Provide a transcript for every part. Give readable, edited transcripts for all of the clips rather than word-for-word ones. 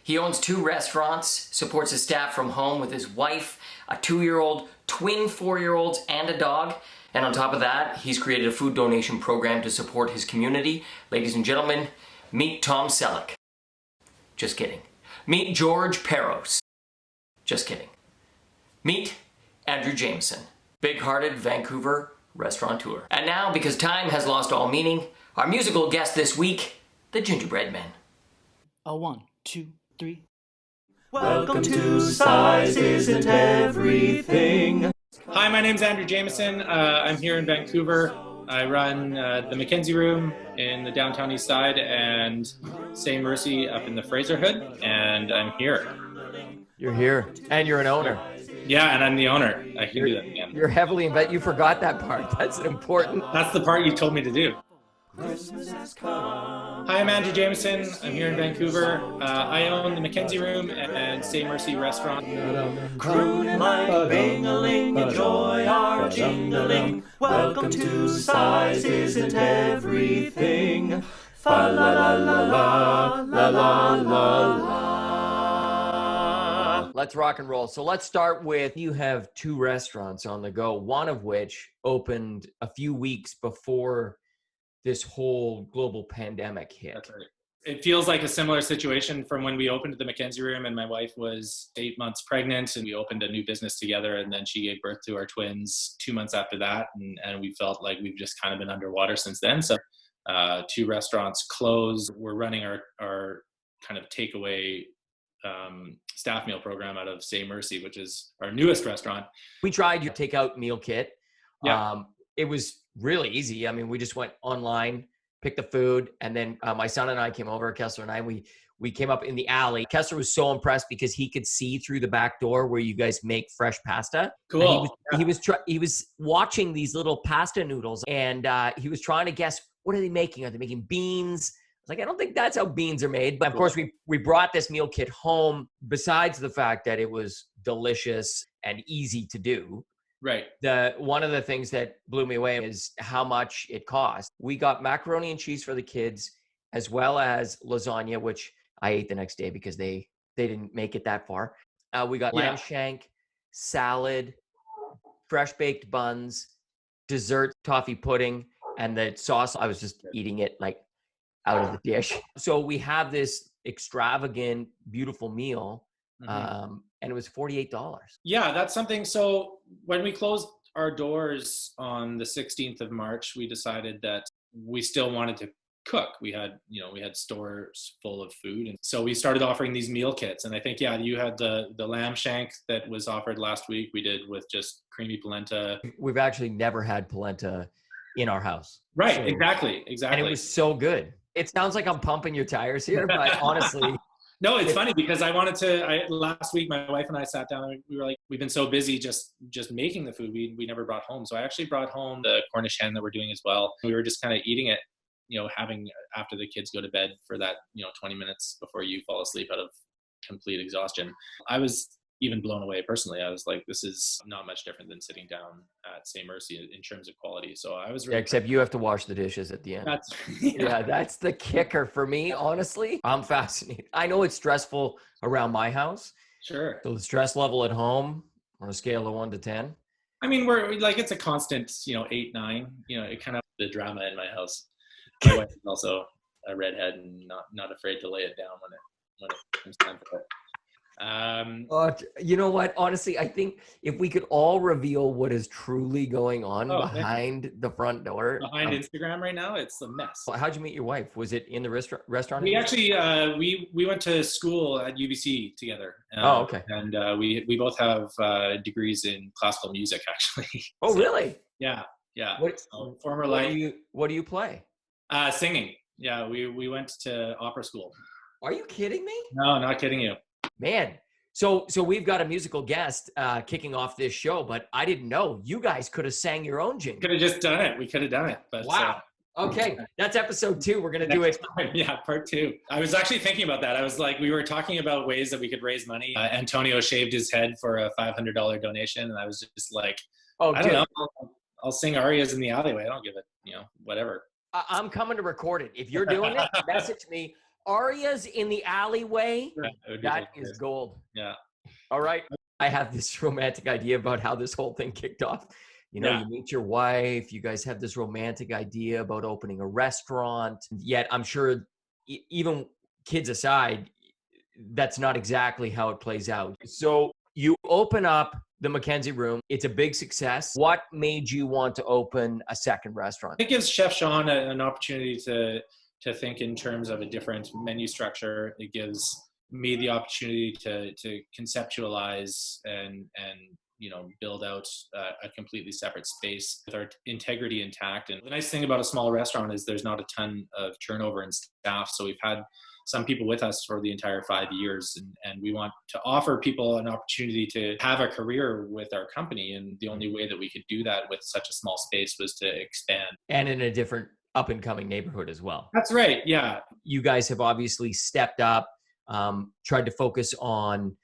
He owns 2 restaurants, supports his staff from home with his wife, a 2-year-old, twin 4-year-olds, and a dog. And on top of that, he's created a food donation program to support his community. Ladies and gentlemen, meet Tom Selleck. Just kidding. Meet George Peros. Just kidding. Meet Andrew Jameson, big-hearted Vancouver restaurateur. And now, because time has lost all meaning, our musical guest this week, the Gingerbread Men. A 1, 2, 3. Welcome to Size Isn't Everything. Hi, my name's Andrew Jameson. I'm here in Vancouver. I run the Mackenzie Room in the downtown east side and St. Mercy up in the Fraser Hood, and I'm here. You're here, and you're an owner. Yeah, and I'm the owner. I can do that again. You're heavily invested. You forgot that part. That's important. That's the part you told me to do. Christmas has come. Hi, I'm Andrew Jameson. I'm here in Vancouver. I own the Mackenzie Room and St. Mercy Restaurant. Crooning like bing-a-ling, enjoy our jingling. Welcome to Size Isn't Everything. Fa la la la la la la la la. Let's rock and roll. So let's start with, you have 2 restaurants on the go, one of which opened a few weeks before this whole global pandemic hit. That's right. It feels like a similar situation from when we opened the Mackenzie Room and my wife was 8 months pregnant and we opened a new business together, and then she gave birth to our twins 2 months after that. And we felt like we've just kind of been underwater since then. So 2 restaurants closed. We're running our kind of takeaway staff meal program out of St. Mercy, which is our newest restaurant. We tried your takeout meal kit. Yeah. It was really easy. I mean, we just went online, picked the food, and then my son and I came over, Kessler and I, we came up in the alley. Kessler was so impressed because he could see through the back door where you guys make fresh pasta. Cool. And he was watching these little pasta noodles, and he was trying to guess, what are they making? Are they making beans? I was like, I don't think that's how beans are made. But of course, we brought this meal kit home, besides the fact that it was delicious and easy to do. Right. One of the things that blew me away is how much it cost. We got macaroni and cheese for the kids, as well as lasagna, which I ate the next day because they didn't make it that far. We got lamb shank, salad, fresh baked buns, dessert, toffee pudding, and the sauce. I was just eating it like out of the dish. So we have this extravagant, beautiful meal. Mm-hmm. And it was $48. Yeah, that's something. So when we closed our doors on the 16th of March, we decided that we still wanted to cook. We had stores full of food. And so we started offering these meal kits. And I think, you had the lamb shank that was offered last week. We did with just creamy polenta. We've actually never had polenta in our house. Right, so, exactly. And it was so good. It sounds like I'm pumping your tires here, but honestly... No, it's funny because last week my wife and I sat down and we were like, we've been so busy just making the food we never brought home. So I actually brought home the Cornish hen that we're doing as well. We were just kind of eating it, having after the kids go to bed for that, 20 minutes before you fall asleep out of complete exhaustion. I was even blown away personally. I was like, this is not much different than sitting down at St. Mercy in terms of quality. So I was really except you have to wash the dishes at the end. That's the kicker for me, honestly. I'm fascinated. I know it's stressful around my house. Sure. So the stress level at home on a scale of 1 to 10? I mean, we're like, it's a constant, 8, 9, it kind of the drama in my house. My wife is also a redhead and not afraid to lay it down when it comes time for it. You know what? Honestly, I think if we could all reveal what is truly going on behind the front door. Behind Instagram right now, it's a mess. How'd you meet your wife? Was it in the restaurant? We actually, we went to school at UBC together. Okay. And we both have degrees in classical music, actually. Oh, so, really? Yeah. What do you play? Singing. Yeah, we went to opera school. Are you kidding me? No, not kidding you. Man, so we've got a musical guest kicking off this show, but I didn't know you guys could have sang your own jingle. Could have just done it. We could have done it. But, wow. Okay, that's episode 2. We're going to do it. Yeah, part 2. I was actually thinking about that. I was like, we were talking about ways that we could raise money. Antonio shaved his head for a $500 donation, and I was just like, I don't know. I'll sing arias in the alleyway. I don't give it, whatever. I'm coming to record it. If you're doing it, message me. Arias in the alleyway. Yeah, it would be That hilarious. is gold. Yeah. All right. I have this romantic idea about how this whole thing kicked off. You know, Yeah. you meet your wife, you guys have this romantic idea about opening a restaurant. Yet I'm sure, even kids aside, that's not exactly how it plays out. So you open up the Mackenzie room. It's a big success. What made you want to open a second restaurant? It gives Chef Sean an opportunity to think in terms of a different menu structure. It gives me the opportunity to conceptualize and build out a completely separate space with our integrity intact. And the nice thing about a small restaurant is there's not a ton of turnover in staff. So we've had some people with us for the entire 5 years, and we want to offer people an opportunity to have a career with our company. And the only way that we could do that with such a small space was to expand. And in a different up and coming neighborhood as well. That's right. Yeah. You guys have obviously stepped up, tried to focus on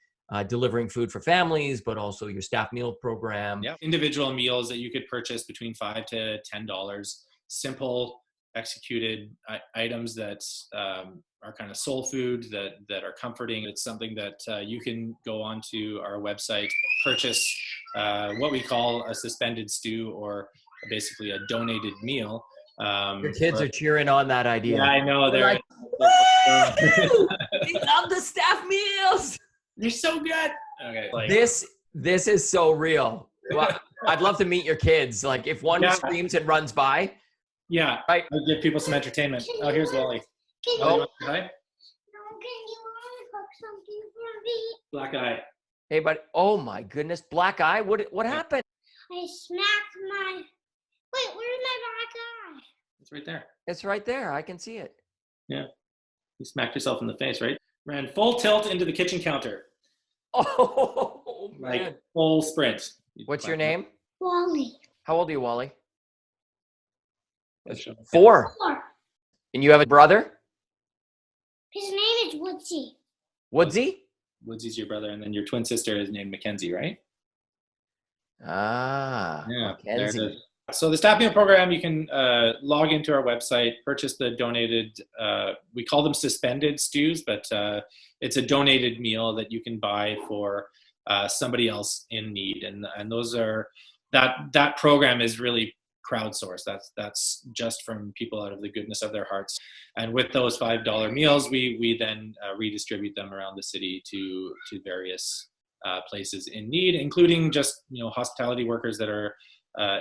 delivering food for families, but also your staff meal program. Yeah. Individual meals that you could purchase between $5 to $10. Simple, executed items that are kind of soul food, that are comforting. It's something that you can go onto our website, purchase what we call a suspended stew, or basically a donated meal. Your kids are cheering on that idea. Yeah, I know. They're like, we love the staff meals. They're so good. Okay. This is so real. Well, I'd love to meet your kids. Like, if one screams and runs by. Yeah. Right. I'll give people some entertainment. Oh, here's Wally. Oh. Hi. Black eye. Hey, but oh my goodness, black eye. What happened? I smacked my. Wait, where's my black eye? It's right there. It's right there. I can see it. Yeah. You smacked yourself in the face, right? Ran full tilt into the kitchen counter. Oh, man. Like full sprint. What's your name? Wally. How old are you, Wally? 4. 4. And you have a brother? His name is Woodsy. Woodsy? Woodsy's your brother, and then your twin sister is named Mackenzie, right? Ah, Yeah. Mackenzie. So the staff meal program, you can log into our website, purchase the donated, we call them suspended stews, but it's a donated meal that you can buy for somebody else in need. And those are, that program is really crowdsourced. That's just from people out of the goodness of their hearts. And with those $5 meals, we then redistribute them around the city to various places in need, including just, hospitality workers that are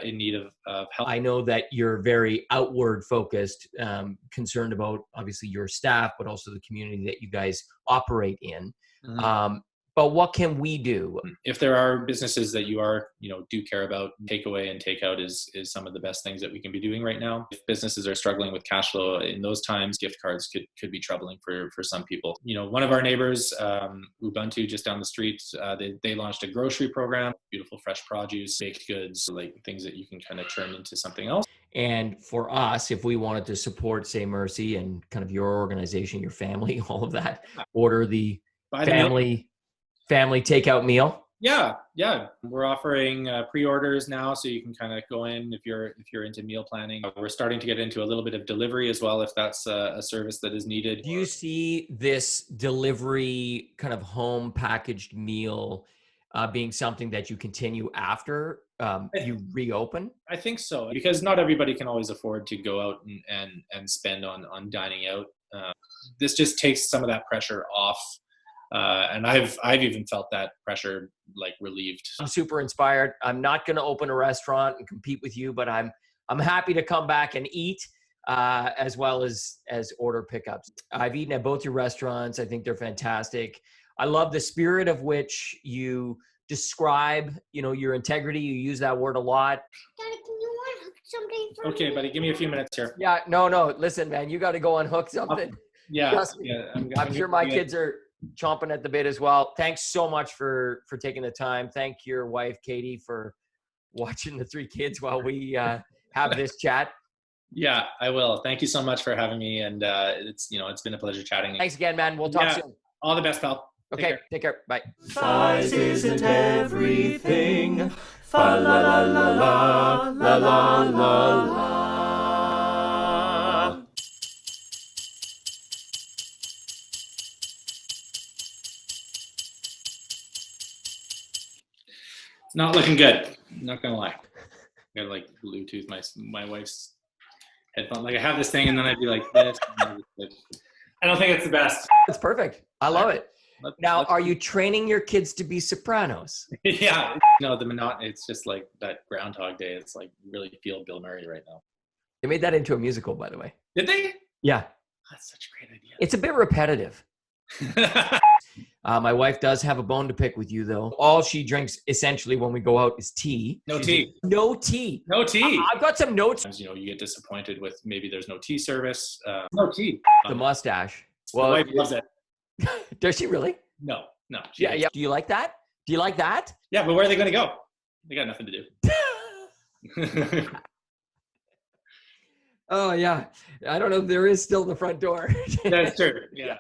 in need of help. I know that you're very outward focused, concerned about obviously your staff, but also the community that you guys operate in. Mm-hmm. But what can we do? If there are businesses that you are, do care about, takeaway and takeout is some of the best things that we can be doing right now. If businesses are struggling with cash flow in those times, gift cards could be troubling for some people. One of our neighbors, Ubuntu, just down the street, they launched a grocery program, beautiful fresh produce, baked goods, like things that you can kind of turn into something else. And for us, if we wanted to support Say Mercy and kind of your organization, your family, all of that, order the family takeout meal. Yeah. We're offering pre-orders now, so you can kind of go in if you're into meal planning. We're starting to get into a little bit of delivery as well, if that's a service that is needed. Do you see this delivery kind of home packaged meal being something that you continue after you reopen? I think so, because not everybody can always afford to go out and spend on dining out. This just takes some of that pressure off. And I've even felt that pressure like relieved. I'm super inspired. I'm not going to open a restaurant and compete with you, but I'm happy to come back and eat as well as order pickups. I've eaten at both your restaurants. I think they're fantastic. I love the spirit of which you describe, your integrity. You use that word a lot. Daddy, can you unhook something for me? Okay, buddy, give me a few minutes here. Yeah, no. Listen, man, you got to go unhook something. Yeah, I'm sure my kids are chomping at the bit as well. Thanks so much for taking the time. Thank your wife, Katie, for watching the 3 kids while we have this chat. Yeah, I will. Thank you so much for having me. And it's been a pleasure chatting. Thanks again, man. We'll talk soon. All the best, pal. Okay, take care. Bye. Size isn't everything. Fa la la la la la la la la. It's not looking good. I'm not gonna lie. I gotta like Bluetooth my wife's headphone. Like I have this thing, and then I'd be like this. I don't think it's the best. It's perfect. I love it. Now, are you training your kids to be sopranos? Yeah. No, the monotony. It's just like that Groundhog Day. It's like really feel Bill Murray right now. They made that into a musical, by the way. Did they? Yeah. That's such a great idea. It's a bit repetitive. My wife does have a bone to pick with you, though. All she drinks essentially when we go out is tea. No tea. No tea. No tea. I've got some notes. Sometimes, you get disappointed with maybe there's no tea service. No tea. The mustache. My wife loves it. Does she really? No. Yeah. Do you like that? Do you like that? Yeah, but where are they going to go? They got nothing to do. Oh, yeah. I don't know if there is still the front door. That's true. Yeah.